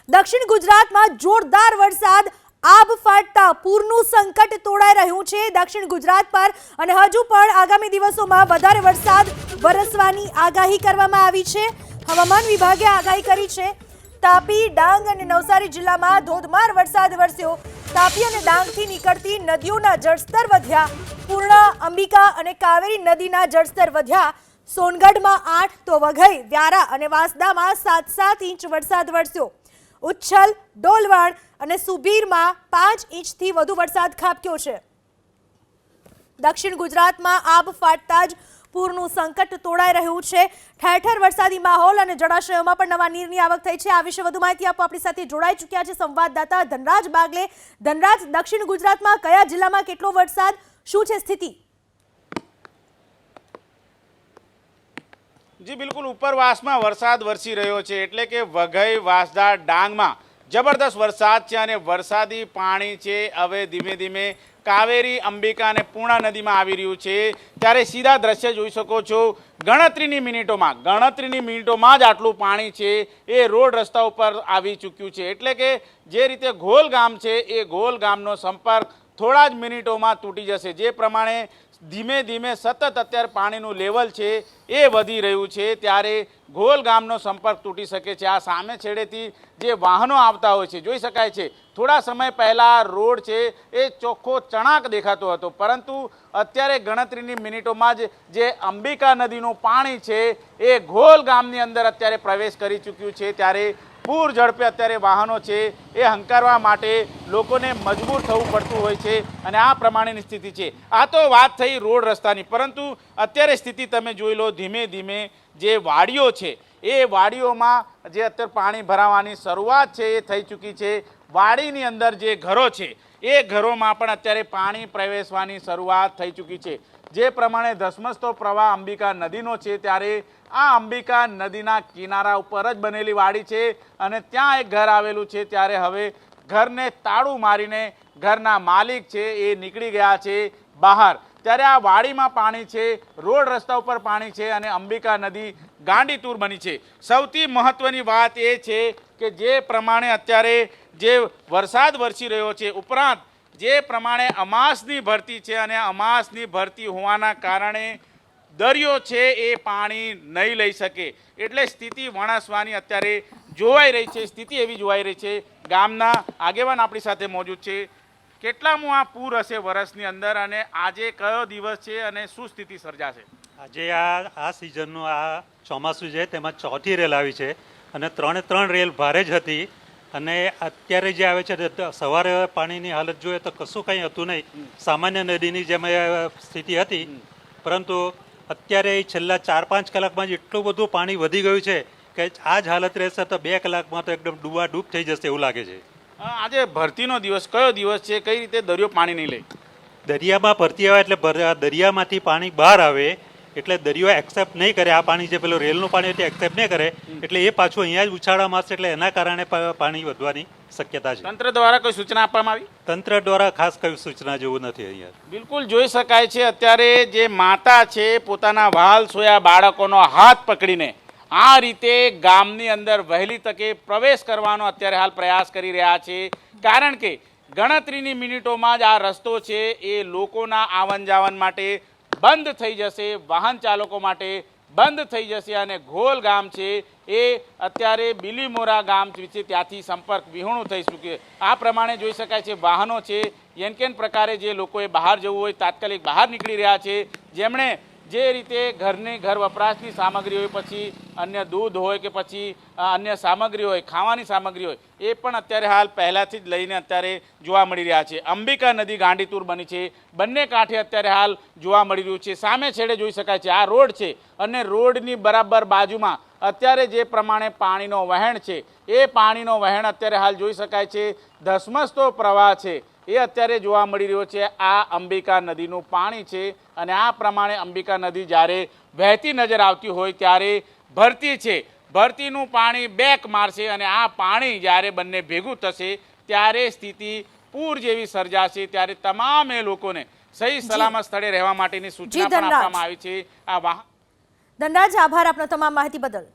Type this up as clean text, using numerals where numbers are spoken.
દક્ષિણ ગુજરાતમાં જોરદાર વરસાદ આબ ફાટતા પૂરનું સંકટ તોડાઈ રહ્યું છે દક્ષિણ ગુજરાત પર અને હજુ પણ આગામી દિવસોમાં વધારે વરસાદ વરસવાની આગાહી કરવામાં આવી છે। હવામાન વિભાગે આગાહી કરી છે। તાપી, ડાંગ અને નવસારી જિલ્લામાં ધોધમાર વરસાદ વરસ્યો। તાપી અને ડાંગથી નીકળતી નદીઓના જળસ્તર વધ્યા। પૂર્ણા, અંબિકા અને કાવેરી નદીના જળસ્તર વધ્યા। સોનગઢમાં 8 તો વઘઈ, વ્યારા અને વાંસદામાં 7 ઇંચ વરસાદ વરસ્યો। ઉચ્છલ, ડોલવણ અને સુબીરમાં 5 ઇંચથી વધુ વરસાદ ખાબક્યો છે। દક્ષિણ ગુજરાતમાં આબ ફાટતા જ પૂરનું સંકટ તોડાઈ રહ્યું છે। ઠેર ઠેર વરસાદી માહોલ અને જળાશયોમાં પણ નવા નીરની આવક થઈ છે। આ વિશે વધુ માહિતી આપવા આપણી સાથે જોડાઈ ચૂક્યા છે સંવાદદાતા ધનરાજ બાગલે। ધનરાજ, દક્ષિણ ગુજરાતમાં કયા જિલ્લામાં કેટલો વરસાદ, શું છે સ્થિતિ? જી બિલકુલ, ઉપરવાસમાં વરસાદ વરસી રહ્યો છે, એટલે કે વઘઈ, વાંસદા, ડાંગમાં જબરદસ્ત વરસાદ છે અને વરસાદી પાણી છે હવે ધીમે ધીમે કાવેરી, અંબિકા અને પૂર્ણા નદીમાં આવી રહ્યું છે। ત્યારે સીધા દ્રશ્ય જોઈ શકો છો। ગણતરીની મિનિટોમાં જ આટલું પાણી છે એ રોડ રસ્તા ઉપર આવી ચૂક્યું છે। એટલે કે જે રીતે ઘોલ ગામ છે એ ઘોલ ગામનો સંપર્ક થોડા જ મિનિટોમાં તૂટી જશે। જે પ્રમાણે ધીમે ધીમે સતત અત્યારે પાણીનું લેવલ છે એ વધી રહ્યું છે, ત્યારે ઘોલ ગામનો સંપર્ક તૂટી શકે છે। આ સામે છેડેથી જે વાહનો આવતા હોય છે જોઈ શકાય છે, થોડા સમય પહેલાં રોડ છે એ ચોખ્ખો ચણાક દેખાતો હતો, પરંતુ અત્યારે ગણતરીની મિનિટોમાં જ જે અંબિકા નદીનું પાણી છે એ ઘોલ ગામની અંદર અત્યારે પ્રવેશ કરી ચૂક્યું છે। ત્યારે પૂર ઝડપે અત્યારે વાહનો છે એ હંકારવા માટે લોકોને મજબૂર થવું પડતું હોય છે અને આ પ્રમાણેની સ્થિતિ છે। આ તો વાત થઈ રોડ રસ્તાની, પરંતુ અત્યારે સ્થિતિ તમે જોઈ લો। ધીમે ધીમે જે વાડીઓ છે એ વાડીઓમાં જે અત્યારે પાણી ભરાવાની શરૂઆત છે એ થઈ ચૂકી છે। વાડીની અંદર જે ઘરો છે એ ઘરોમાં પણ અત્યારે પાણી પ્રવેશવાની શરૂઆત થઈ ચૂકી છે। જે પ્રમાણે ધસમસતો પ્રવાહ અંબિકા નદીનો છે, ત્યારે આ અંબિકા નદીના કિનારા ઉપર જ બનેલી વાડી છે અને ત્યાં એક ઘર આવેલું છે। ત્યારે હવે ઘરને તાળું મારીને ઘરના માલિક છે એ નીકળી ગયા છે બહાર। ત્યારે આ વાડીમાં પાણી છે, રોડ રસ્તા ઉપર પાણી છે અને અંબિકા નદી ગાંડીતુર બની છે। સૌથી મહત્વની વાત એ છે કે જે પ્રમાણે અત્યારે જે વરસાદ વરસી રહ્યો છે, ઉપરાંત જે પ્રમાણે અમાસની ભરતી છે અને અમાસની ભરતી હોવાના કારણે દરિયો છે એ પાણી નહીં લઈ શકે, એટલે સ્થિતિ વણસવાની અત્યારે જોવાઈ રહી છે। સ્થિતિ એવી જોવાઈ રહી છે। ગામના આગેવાન આપણી સાથે મોજૂદ છે। કેટલામું આ પૂર હશે વર્ષની અંદર અને આજે કયો દિવસ છે અને શું સ્થિતિ સર્જાશે? આજે આ સિઝનનું આ ચોમાસું છે તેમાં ચોથી રેલ આવી છે અને 3 રેલ ભારે જ હતી અને અત્યારે જે આવે છે સવારે પાણીની હાલત જોઈએ તો કશું કંઈ હતું નહીં, સામાન્ય નદીની જેમ સ્થિતિ હતી, પરંતુ અત્યારે છેલ્લા 4-5 કલાકમાં જ એટલું બધું પાણી વધી ગયું છે કે આ જ હાલત રહેશે તો 2 કલાકમાં તો એકદમ ડૂબાડૂબ થઈ જશે એવું લાગે છે। આજે ભરતીનો દિવસ કયો દિવસ છે? કઈ રીતે દરિયો પાણી નહીં લે? દરિયામાં ભરતી આવે એટલે દરિયામાંથી પાણી બહાર આવે એટલે દરિયો એક્સેપ્ટ નહીં કરે, આ પાણી જે પેલું રેલનું પાણી તે એક્સેપ્ટ નહીં કરે એટલે એ પાછું અહીંયા જ ઉછાળવામાં આવશે, એટલે એના કારણે પાણી વધવાની શક્યતા છે। તંત્ર દ્વારા કોઈ સૂચના આપવામાં આવી? તંત્ર દ્વારા ખાસ કઈ સૂચના જેવું નથી અહીંયા। બિલકુલ જોઈ શકાય છે અત્યારે જે માતા છે પોતાના વહાલ સોયા બાળકોનો હાથ પકડીને આ રીતે ગામની અંદર વહેલી તકે પ્રવેશ કરવાનો અત્યારે હાલ પ્રયાસ કરી રહ્યા છે, કારણ કે ગણતરીની મિનિટોમાં જ આ રસ્તો છે એ લોકોના આવન જાવન માટે બંધ થઈ જશે, વાહન ચાલકો માટે બંધ થઈ જશે અને ઘોલ ગામ છે એ અત્યારે બિલીમોરા ગામ છે ત્યાંથી સંપર્ક વિહોણું થઈ ચૂક્યું। આ પ્રમાણે જોઈ શકાય છે વાહનો છે એન પ્રકારે જે લોકોએ બહાર જવું હોય તાત્કાલિક બહાર નીકળી રહ્યા છે। જેમણે જે રીતે ઘર વપરાશની સામગ્રી હોય, પછી અન્ય દૂધ હોય કે પછી અન્ય સામગ્રી હોય, ખાવાની સામગ્રી હોય, એ પણ અત્યારે હાલ પહેલાંથી જ લઈને અત્યારે જોવા મળી રહ્યા છે। અંબિકા નદી ગાંડીતુર બની છે, બંને કાંઠે અત્યારે હાલ જોવા મળી રહ્યું છે। સામે છેડે જોઈ શકાય છે આ રોડ છે અને રોડની બરાબર બાજુમાં અત્યારે જે પ્રમાણે પાણીનો વહેણ છે એ પાણીનો વહેણ અત્યારે હાલ જોઈ શકાય છે। ધસમસતો પ્રવાહ છે એ અત્યારે જોવા મળી રહ્યો છે। આ અંબિકા નદીનું પાણી છે અને આ પ્રમાણે અંબિકા નદી જ્યારે વહેતી નજર આવતી હોય ત્યારે ભરતી છે, ભરતીનું પાણી બેક મારશે અને આ પાણી જ્યારે બંને ભેગું થશે ત્યારે સ્થિતિ પૂર જેવી સર્જાશે। ત્યારે તમામ લોકોને સહી સલામત સ્થળે રહેવા માટેની સૂચના પણ આપવામાં આવી છે। આ ધનરાજ, આભાર આપનો તમામ માહિતી બદલ।